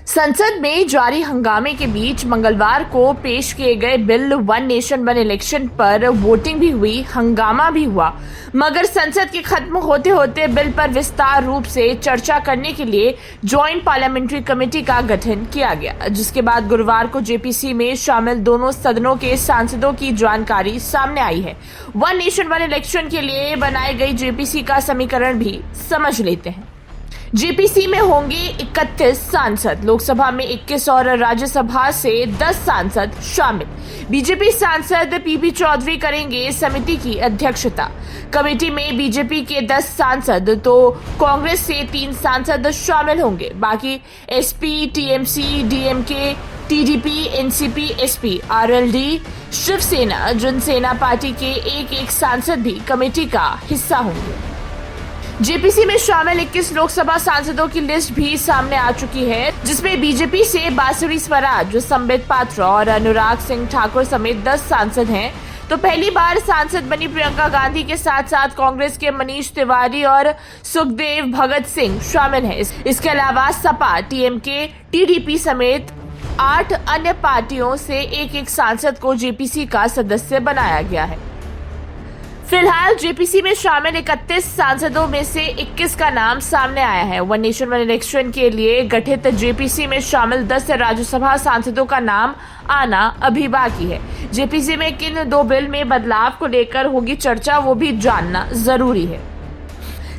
संसद में जारी हंगामे के बीच मंगलवार को पेश किए गए bill one nation one election पर वोटिंग भी हुई, हंगामा भी हुआ, मगर संसद के खत्म होते होते बिल पर विस्तार रूप से चर्चा करने के लिए ज्वाइंट पार्लियामेंट्री कमेटी का गठन किया गया, जिसके बाद गुरुवार को जेपीसी में शामिल दोनों सदनों के सांसदों की जानकारी सामने आई है। वन नेशन वन इलेक्शन के लिए बनाई गई जेपीसी का समीकरण भी समझ लेते हैं। जेपीसी में होंगे 31 सांसद, लोकसभा में 21 और राज्यसभा से 10 सांसद शामिल। बीजेपी सांसद पीपी चौधरी करेंगे समिति की अध्यक्षता। कमेटी में बीजेपी के 10 सांसद तो कांग्रेस से 3 सांसद शामिल होंगे। बाकी SP, TMC, DMK, TDP, NCP, SP, RLD, Shiv Sena, Jana Sena party के एक सांसद भी कमेटी का हिस्सा होंगे। जेपीसी में शामिल 21 लोकसभा सांसदों की लिस्ट भी सामने आ चुकी है, जिसमें बीजेपी से बांसुरी स्वराज, संबित पात्रा और अनुराग सिंह ठाकुर समेत 10 सांसद हैं। तो पहली बार सांसद बनी प्रियंका गांधी के साथ साथ कांग्रेस के मनीष तिवारी और सुखदेव भगत सिंह शामिल हैं। इसके अलावा सपा, टीएमके, टीडीपी समेत 8 अन्य पार्टियों से एक सांसद को जेपीसी का सदस्य बनाया गया है। फिलहाल जेपीसी में शामिल 31 सांसदों में से 21 का नाम सामने आया है। वन नेशन वन इलेक्शन के लिए गठित जेपीसी में शामिल 10 राज्यसभा सांसदों का नाम आना अभी बाकी है। जेपीसी में किन 2 बिल में बदलाव को लेकर होगी चर्चा, वो भी जानना जरूरी है।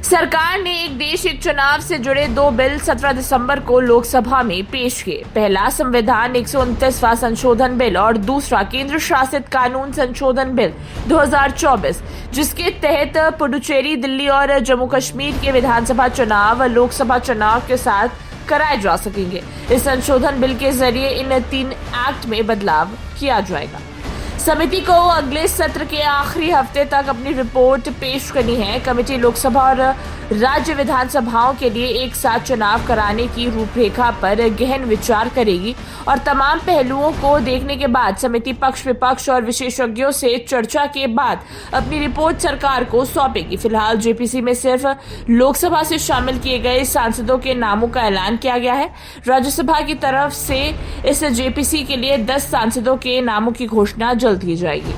सरकार ने एक देश एक चुनाव से जुड़े 2 बिल 17 दिसंबर को लोकसभा में पेश किए। पहला संविधान 129वां संशोधन बिल और दूसरा केंद्र शासित कानून संशोधन बिल 2024, जिसके तहत पुडुचेरी, दिल्ली और जम्मू कश्मीर के विधानसभा चुनाव लोकसभा चुनाव के साथ कराए जा सकेंगे। इस संशोधन बिल के जरिए इन 3 एक्ट में बदलाव किया जाएगा। समिति को अगले सत्र के आखिरी हफ्ते तक अपनी रिपोर्ट पेश करनी है। कमेटी लोकसभा और राज्य विधानसभाओं के लिए एक साथ चुनाव कराने की रूपरेखा पर गहन विचार करेगी और तमाम पहलुओं को देखने के बाद समिति पक्ष विपक्ष और विशेषज्ञों से चर्चा के बाद अपनी रिपोर्ट सरकार को सौंपेगी। फिलहाल जेपीसी में सिर्फ लोकसभा से शामिल किए गए सांसदों के नामों का ऐलान किया गया है। राज्यसभा की तरफ से इस जेपीसी के लिए 10 सांसदों के नामों की घोषणा जल्द की जाएगी।